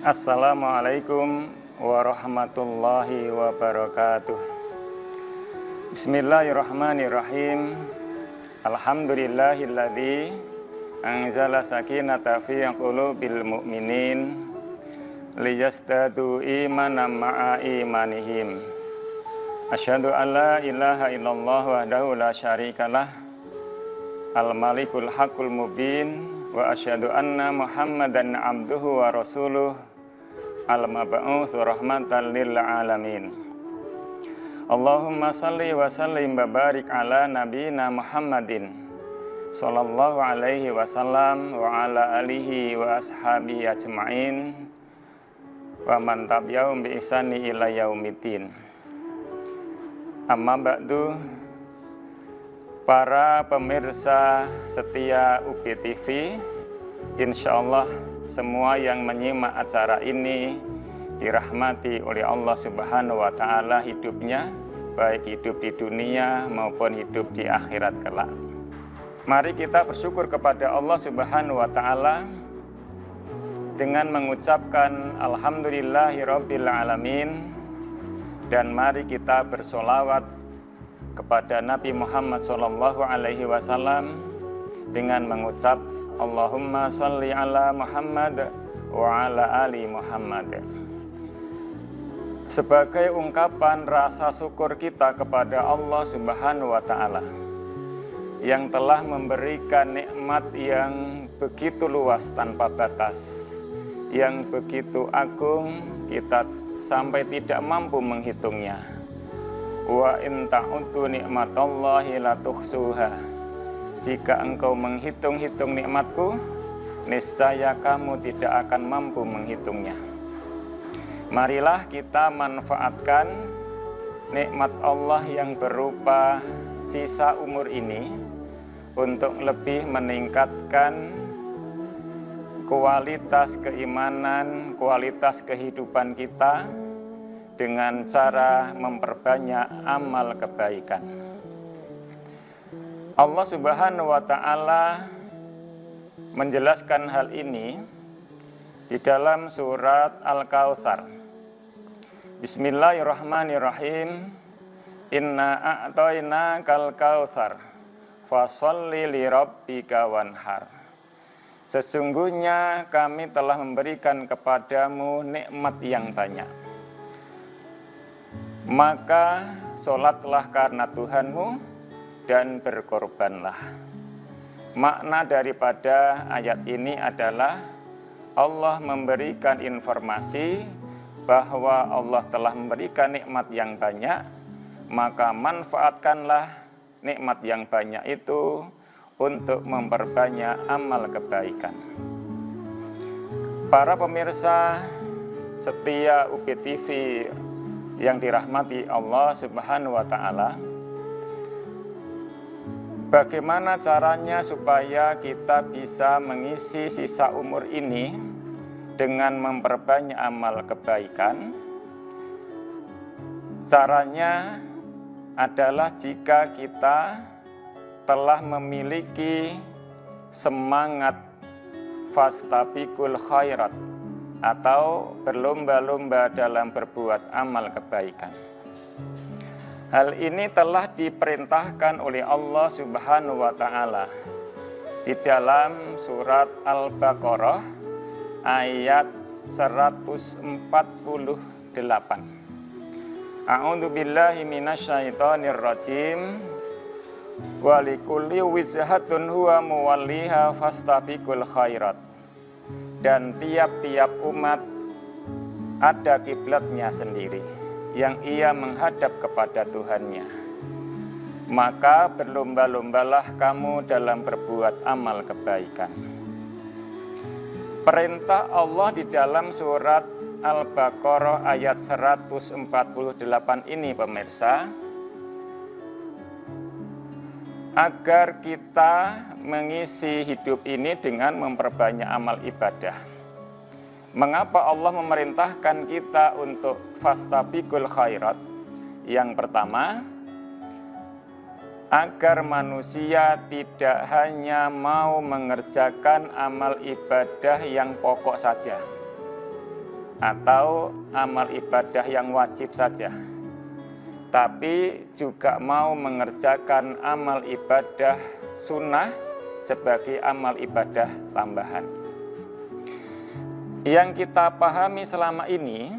Assalamualaikum warahmatullahi wabarakatuh. Bismillahirrahmanirrahim. Alhamdulillahilladzi anzala sakinata fi qulubil mu'minin liyazdadu imanan ma'a imanihim. Asyhadu an la ilaha illallah wahdahu la syarikalah al-malikul haqqul mubin wa asyhadu anna Muhammadan abduhu wa rasuluh al-mab'uts rahmatan lil alamin. Allahumma shalli wa sallim wa barik ala nabiyyina Muhammadin sallallahu alaihi wasallam wa ala alihi wa ashabihi ajma'in wa man tabi'ahum bi ihsani ila yaumiddin. Amma ba'du, para pemirsa setia UB TV, insyaallah semua yang menyimak acara ini dirahmati oleh Allah Subhanahu wa Ta'ala hidupnya, baik hidup di dunia maupun hidup di akhirat kelak. Mari kita bersyukur kepada Allah Subhanahu wa Ta'ala dengan mengucapkan Alhamdulillahirabbil alamin, dan mari kita bersolawat kepada Nabi Muhammad SAW dengan mengucap Allahumma sholli ala Muhammad wa ala ali Muhammad. Sebagai ungkapan rasa syukur kita kepada Allah Subhanahu wa Ta'ala yang telah memberikan nikmat yang begitu luas tanpa batas, yang begitu agung kita sampai tidak mampu menghitungnya. Wa in ta'uddu nikmatallahi la tuhsuha. Jika engkau menghitung-hitung nikmatku, niscaya kamu tidak akan mampu menghitungnya. Marilah kita manfaatkan nikmat Allah yang berupa sisa umur ini untuk lebih meningkatkan kualitas keimanan, kualitas kehidupan kita dengan cara memperbanyak amal kebaikan. Allah Subhanahu wa Ta'ala menjelaskan hal ini di dalam surat Al-Kautsar. Bismillahirrahmanirrahim. Inna a'tainakal kautsar fasholli lirabbika wanhar. Sesungguhnya kami telah memberikan kepadamu nikmat yang banyak, maka sholatlah karena Tuhanmu dan berkorbanlah. Makna daripada ayat ini adalah Allah memberikan informasi bahwa Allah telah memberikan nikmat yang banyak, maka manfaatkanlah nikmat yang banyak itu untuk memperbanyak amal kebaikan. Para pemirsa setia UB TV yang dirahmati Allah Subhanahu wa Ta'ala, bagaimana caranya supaya kita bisa mengisi sisa umur ini dengan memperbanyak amal kebaikan? Caranya adalah jika kita telah memiliki semangat fastabiqul khairat atau berlomba-lomba dalam berbuat amal kebaikan. Hal ini telah diperintahkan oleh Allah Subhanahu wa Ta'ala di dalam surat Al-Baqarah ayat 148. A'udzu billahi minasyaitonir rajim. Wa likulli wijhatun huwa muwalliha fastabiqul khairat. Dan tiap-tiap umat ada kiblatnya sendiri yang ia menghadap kepada Tuhannya. Maka berlomba-lombalah kamu dalam berbuat amal kebaikan. Perintah Allah di dalam surat Al-Baqarah ayat 148 ini, pemirsa, agar kita mengisi hidup ini dengan memperbanyak amal ibadah. Mengapa Allah memerintahkan kita untuk fastabiqul khairat? Yang pertama, agar manusia tidak hanya mau mengerjakan amal ibadah yang pokok saja, atau amal ibadah yang wajib saja, tapi juga mau mengerjakan amal ibadah sunnah sebagai amal ibadah tambahan. Yang kita pahami selama ini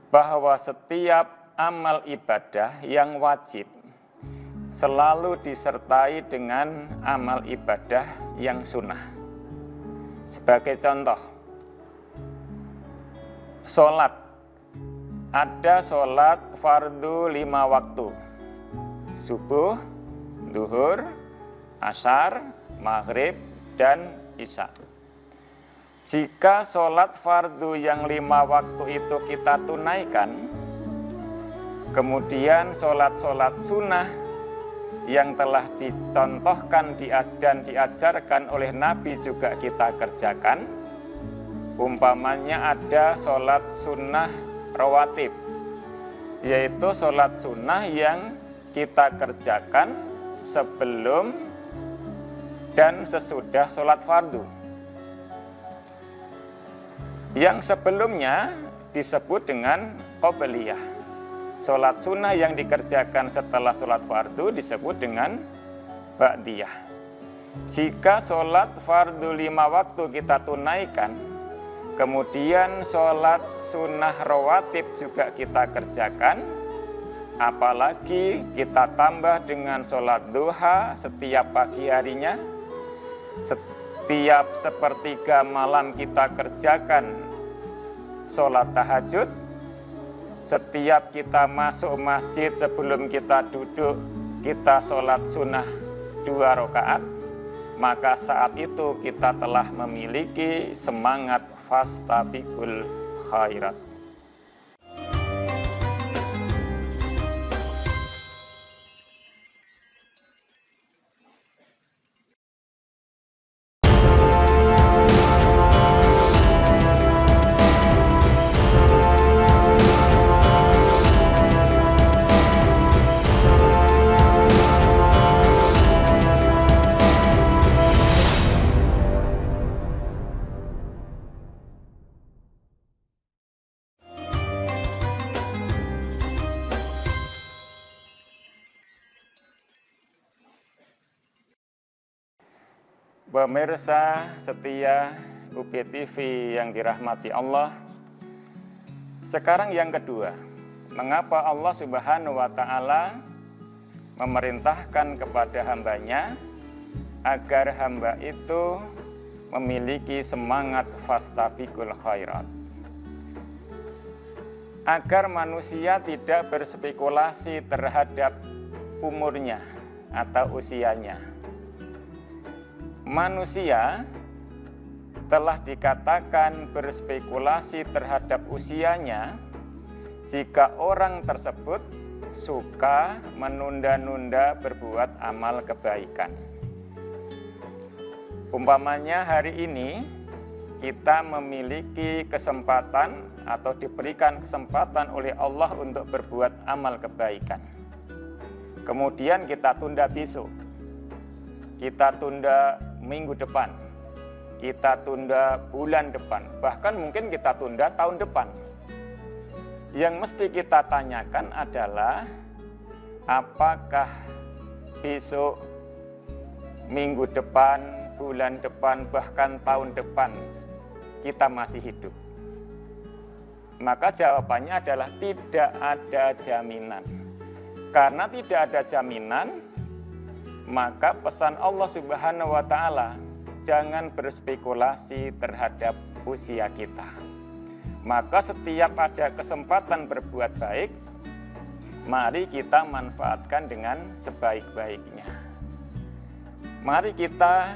bahwa setiap amal ibadah yang wajib selalu disertai dengan amal ibadah yang sunnah. Sebagai contoh, sholat. Ada sholat fardu 5 waktu: subuh, duhur, asar, maghrib, dan isya. Jika sholat fardu yang 5 waktu itu kita tunaikan, kemudian sholat-sholat sunnah yang telah dicontohkan dan diajarkan oleh Nabi juga kita kerjakan. Umpamanya ada sholat sunnah rawatib, yaitu sholat sunnah yang kita kerjakan sebelum dan sesudah sholat fardu. Yang sebelumnya disebut dengan qobliyah. Sholat sunnah yang dikerjakan setelah sholat fardu disebut dengan ba'diyah. Jika sholat fardu 5 waktu kita tunaikan, kemudian sholat sunnah rawatib juga kita kerjakan, apalagi kita tambah dengan sholat duha setiap pagi harinya, setiap sepertiga malam kita kerjakan sholat tahajud, setiap kita masuk masjid sebelum kita duduk kita sholat sunnah 2 rakaat, maka saat itu kita telah memiliki semangat fastabiqul khairat. Pemirsa setia UB TV yang dirahmati Allah, sekarang yang kedua, mengapa Allah Subhanahu wa Ta'ala memerintahkan kepada hambanya agar hamba itu memiliki semangat fastabiqul khairat, agar manusia tidak berspekulasi terhadap umurnya atau usianya. Manusia telah dikatakan berspekulasi terhadap usianya jika orang tersebut suka menunda-nunda berbuat amal kebaikan. Umpamanya hari ini kita memiliki kesempatan atau diberikan kesempatan oleh Allah untuk berbuat amal kebaikan. Kemudian kita tunda besok, kita tunda minggu depan, kita tunda bulan depan, bahkan mungkin kita tunda tahun depan. Yang mesti kita tanyakan adalah apakah besok, minggu depan, bulan depan, bahkan tahun depan kita masih hidup? Maka jawabannya adalah tidak ada jaminan. Karena tidak ada jaminan, maka pesan Allah Subhanahu wa Ta'ala, jangan berspekulasi terhadap usia kita. Maka setiap ada kesempatan berbuat baik, mari kita manfaatkan dengan sebaik-baiknya. Mari kita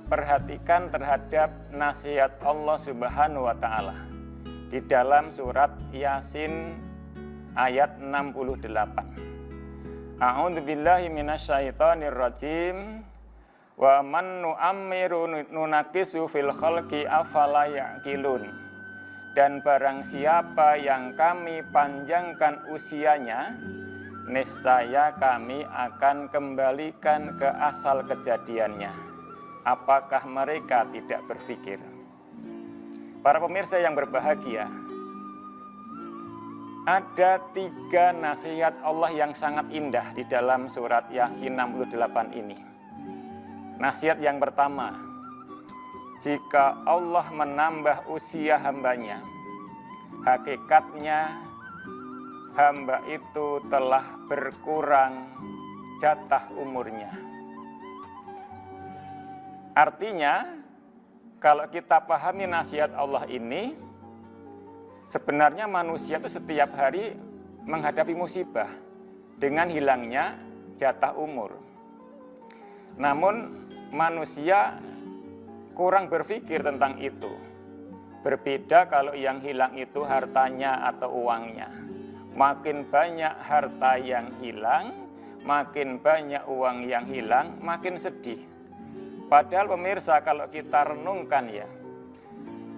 perhatikan terhadap nasihat Allah Subhanahu wa Ta'ala di dalam surat Yasin ayat 68. A'udzubillahi minasyaitonirrajim. Wa man nu'ammiru nunakisu fil khalqi afala ya'qilun. Dan barang siapa yang kami panjangkan usianya, niscaya kami akan kembalikan ke asal kejadiannya. Apakah mereka tidak berpikir? Para pemirsa yang berbahagia, ada 3 nasihat Allah yang sangat indah di dalam surat Yasin 68 ini. Nasihat yang pertama, jika Allah menambah usia hambanya, hakikatnya hamba itu telah berkurang jatah umurnya. Artinya, kalau kita pahami nasihat Allah ini, sebenarnya manusia itu setiap hari menghadapi musibah dengan hilangnya jatah umur. Namun manusia kurang berpikir tentang itu. Berbeda kalau yang hilang itu hartanya atau uangnya. Makin banyak harta yang hilang, makin banyak uang yang hilang, makin sedih. Padahal pemirsa, kalau kita renungkan ya,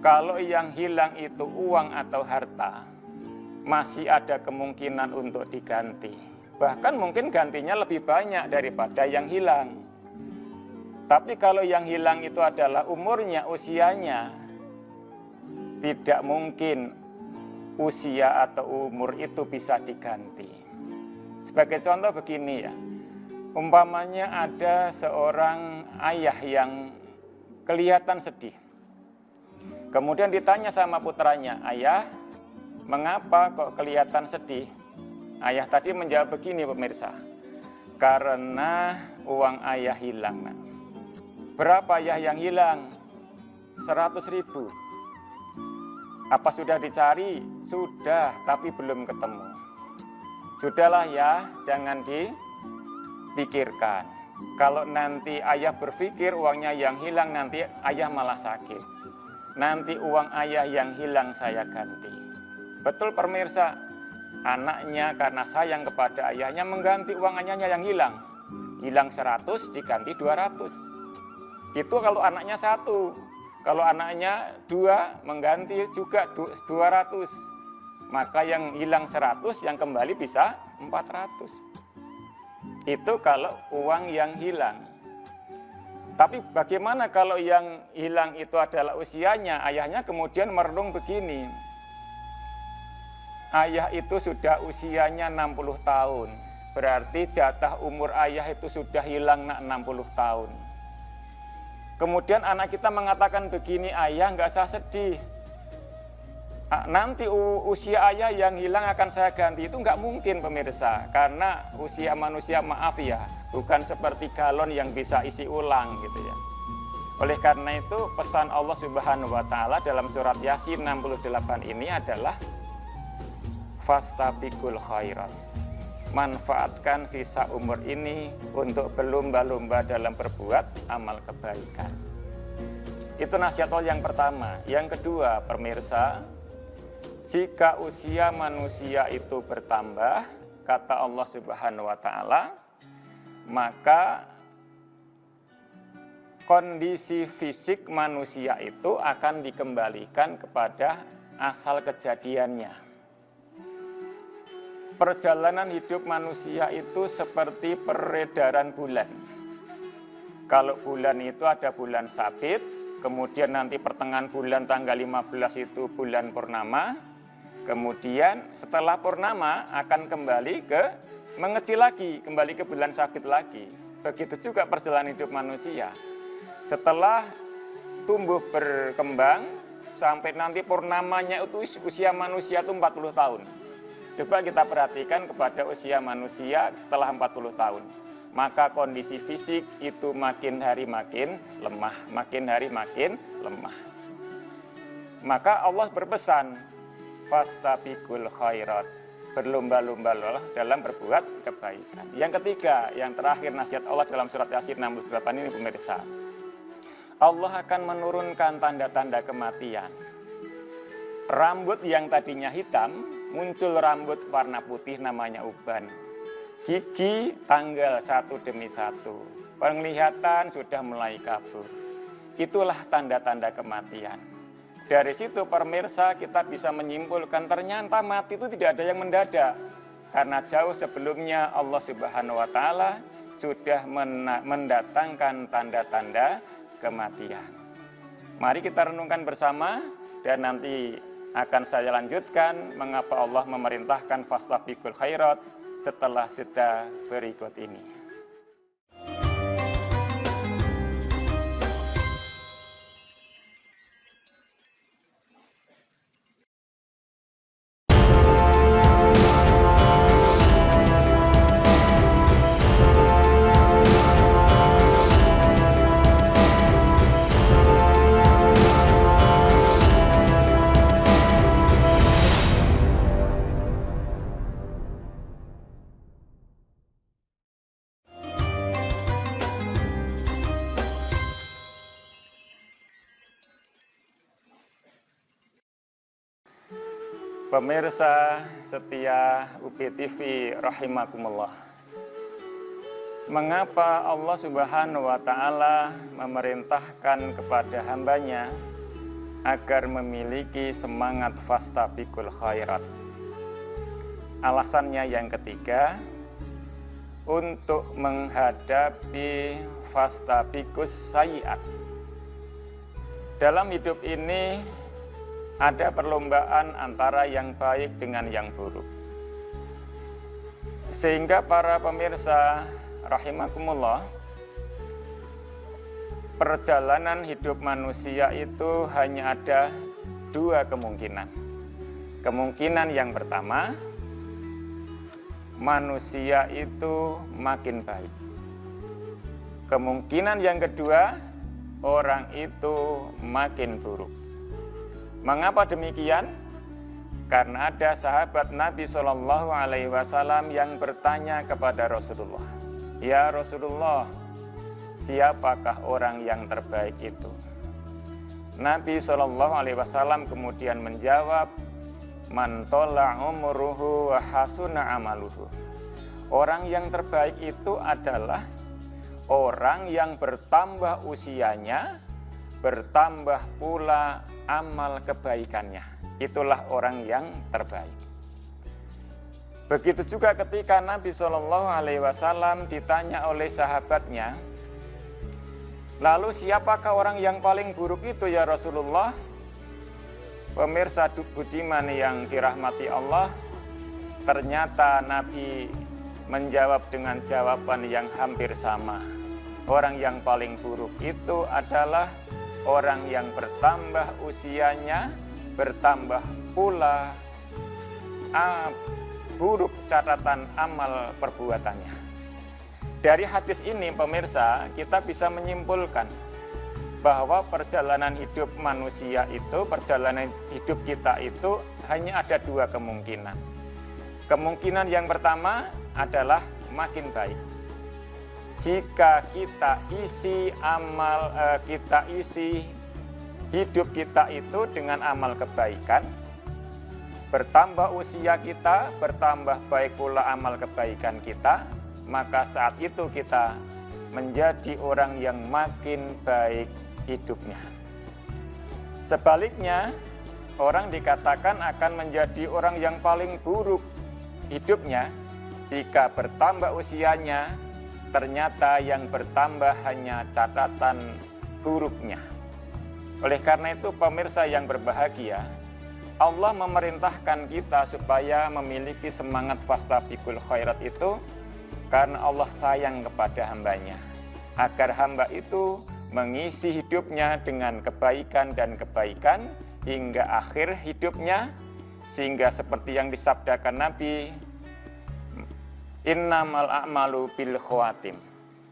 kalau yang hilang itu uang atau harta, masih ada kemungkinan untuk diganti. Bahkan mungkin gantinya lebih banyak daripada yang hilang. Tapi kalau yang hilang itu adalah umurnya, usianya, tidak mungkin usia atau umur itu bisa diganti. Sebagai contoh begini ya, umpamanya ada seorang ayah yang kelihatan sedih. Kemudian ditanya sama putranya, ayah, mengapa kok kelihatan sedih? Ayah tadi menjawab begini pemirsa, karena uang ayah hilang. Nak. Berapa ayah yang hilang? 100.000. Apa sudah dicari? Sudah, tapi belum ketemu. Sudahlah ya, jangan dipikirkan. Kalau nanti ayah berpikir uangnya yang hilang, nanti ayah malah sakit. Nanti uang ayah yang hilang saya ganti. Betul pemirsa, anaknya karena sayang kepada ayahnya mengganti uang ayahnya yang hilang. Hilang 100 diganti 200. Itu kalau anaknya 1. Kalau anaknya 2 mengganti juga 200. Maka yang hilang 100 yang kembali bisa 400. Itu kalau uang yang hilang. Tapi bagaimana kalau yang hilang itu adalah usianya? Ayahnya kemudian merenung begini. Ayah itu sudah usianya 60 tahun. Berarti jatah umur ayah itu sudah hilang 60 tahun. Kemudian anak kita mengatakan begini, ayah nggak usah sedih. Nanti usia ayah yang hilang akan saya ganti. Itu nggak mungkin pemirsa. Karena usia manusia, maaf ya, bukan seperti galon yang bisa isi ulang gitu ya. Oleh karena itu pesan Allah Subhanahu wa Ta'ala dalam surat Yasin 68 ini adalah fastabiqul khairat. Manfaatkan sisa umur ini untuk berlomba-lomba dalam berbuat amal kebaikan. Itu nasihat Allah yang pertama. Yang kedua, pemirsa, jika usia manusia itu bertambah, kata Allah Subhanahu wa Ta'ala, maka kondisi fisik manusia itu akan dikembalikan kepada asal kejadiannya. Perjalanan hidup manusia itu seperti peredaran bulan. Kalau bulan itu ada bulan sabit, kemudian nanti pertengahan bulan tanggal 15 itu bulan purnama, kemudian setelah purnama akan kembali ke mengecil lagi, kembali ke bulan sabit lagi. Begitu juga perjalanan hidup manusia. Setelah tumbuh berkembang, sampai nanti purnamanya itu usia manusia itu 40 tahun. Coba kita perhatikan kepada usia manusia setelah 40 tahun. Maka kondisi fisik itu makin hari makin lemah, makin hari makin lemah. Maka Allah berpesan, fastabiqul khairat, berlomba-lomba dalam berbuat kebaikan. Yang ketiga, yang terakhir nasihat Allah dalam surat Yasin 68 ini pemirsa. Allah akan menurunkan tanda-tanda kematian. Rambut yang tadinya hitam, muncul rambut warna putih namanya uban. Gigi tanggal satu demi satu. Penglihatan sudah mulai kabur. Itulah tanda-tanda kematian. Dari situ pemirsa kita bisa menyimpulkan ternyata mati itu tidak ada yang mendadak. Karena jauh sebelumnya Allah Subhanahu wa Ta'ala sudah mendatangkan tanda-tanda kematian. Mari kita renungkan bersama, dan nanti akan saya lanjutkan mengapa Allah memerintahkan fastabiqul khairat setelah jeda berikut ini. Pemirsa setia UPTV rahimakumullah. Mengapa Allah Subhanahu wa Ta'ala memerintahkan kepada hambanya agar memiliki semangat fastabiqul khairat? Alasannya yang ketiga, untuk menghadapi fastabiqus sayyi'at. Dalam hidup ini ada perlombaan antara yang baik dengan yang buruk. Sehingga para pemirsa rahimakumullah, perjalanan hidup manusia itu hanya ada dua kemungkinan. Kemungkinan yang pertama, manusia itu makin baik. Kemungkinan yang kedua, orang itu makin buruk. Mengapa demikian? Karena ada sahabat Nabi SAW yang bertanya kepada Rasulullah, "Ya Rasulullah, siapakah orang yang terbaik itu?" Nabi SAW kemudian menjawab, "Man tola umruhu wa hasuna amaluhu." Orang yang terbaik itu adalah orang yang bertambah usianya, bertambah pula amal kebaikannya. Itulah orang yang terbaik. Begitu juga ketika Nabi SAW ditanya oleh sahabatnya, "Lalu siapakah orang yang paling buruk itu ya Rasulullah?" Pemirsa budiman yang dirahmati Allah, ternyata Nabi menjawab dengan jawaban yang hampir sama. Orang yang paling buruk itu adalah orang yang bertambah usianya, bertambah pula buruk catatan amal perbuatannya. Dari hadis ini pemirsa, kita bisa menyimpulkan bahwa perjalanan hidup manusia itu, perjalanan hidup kita itu hanya ada dua kemungkinan. Kemungkinan yang pertama adalah makin baik. Jika kita isi hidup kita itu dengan amal kebaikan, bertambah usia kita, bertambah baik pula amal kebaikan kita, maka saat itu kita menjadi orang yang makin baik hidupnya. Sebaliknya, orang dikatakan akan menjadi orang yang paling buruk hidupnya jika bertambah usianya, ternyata yang bertambah hanya catatan buruknya. Oleh karena itu pemirsa yang berbahagia, Allah memerintahkan kita supaya memiliki semangat fastabiqul khairat itu karena Allah sayang kepada hambanya, agar hamba itu mengisi hidupnya dengan kebaikan dan kebaikan hingga akhir hidupnya, sehingga seperti yang disabdakan Nabi, "Innamal a'malu bil khawatim."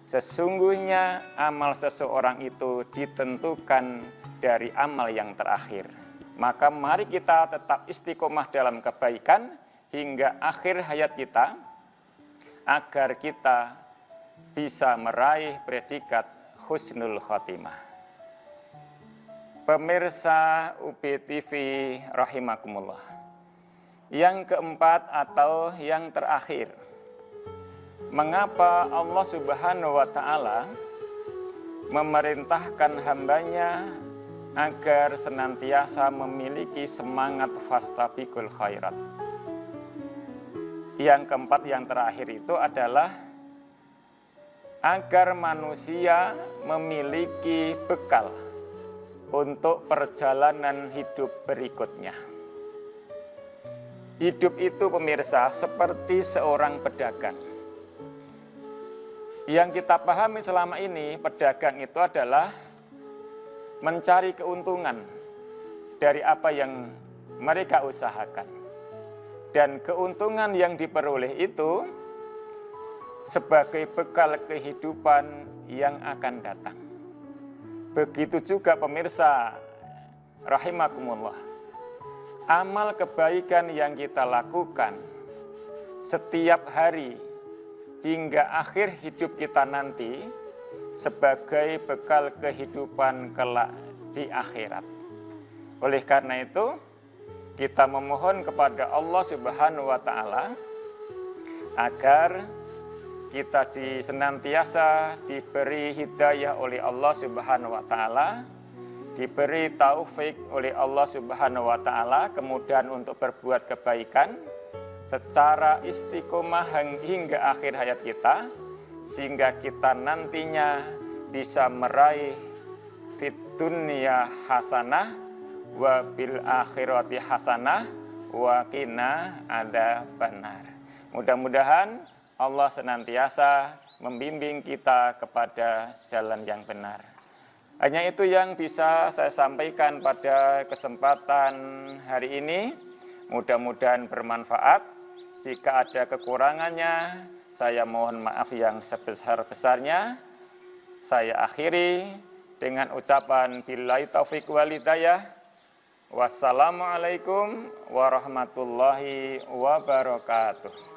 Sesungguhnya amal seseorang itu ditentukan dari amal yang terakhir. Maka mari kita tetap istiqomah dalam kebaikan hingga akhir hayat kita, agar kita bisa meraih predikat husnul khotimah. Pemirsa UPTV rahimakumullah. Yang keempat atau yang terakhir, mengapa Allah Subhanahu wa Ta'ala memerintahkan hambanya agar senantiasa memiliki semangat fastabiqul khairat? Yang keempat, yang terakhir itu adalah agar manusia memiliki bekal, untuk perjalanan hidup berikutnya. Hidup itu pemirsa seperti seorang pedagang. Yang kita pahami selama ini, pedagang itu adalah mencari keuntungan dari apa yang mereka usahakan. Dan keuntungan yang diperoleh itu sebagai bekal kehidupan yang akan datang. Begitu juga pemirsa rahimakumullah. Amal kebaikan yang kita lakukan setiap hari hingga akhir hidup kita nanti sebagai bekal kehidupan kelak di akhirat. Oleh karena itu, kita memohon kepada Allah Subhanahu wa taala agar kita senantiasa diberi hidayah oleh Allah Subhanahu wa taala, diberi taufik oleh Allah Subhanahu wa taala, kemudian untuk berbuat kebaikan secara istiqomah hingga akhir hayat kita, sehingga kita nantinya bisa meraih fid dunya hasanah wa bil akhirati hasanah wa qina adzabannar. Mudah-mudahan Allah senantiasa membimbing kita kepada jalan yang benar. Hanya itu yang bisa saya sampaikan pada kesempatan hari ini. Mudah-mudahan bermanfaat. Jika ada kekurangannya, saya mohon maaf yang sebesar-besarnya. Saya akhiri dengan ucapan billahi taufiq wal hidayah. Wassalamualaikum warahmatullahi wabarakatuh.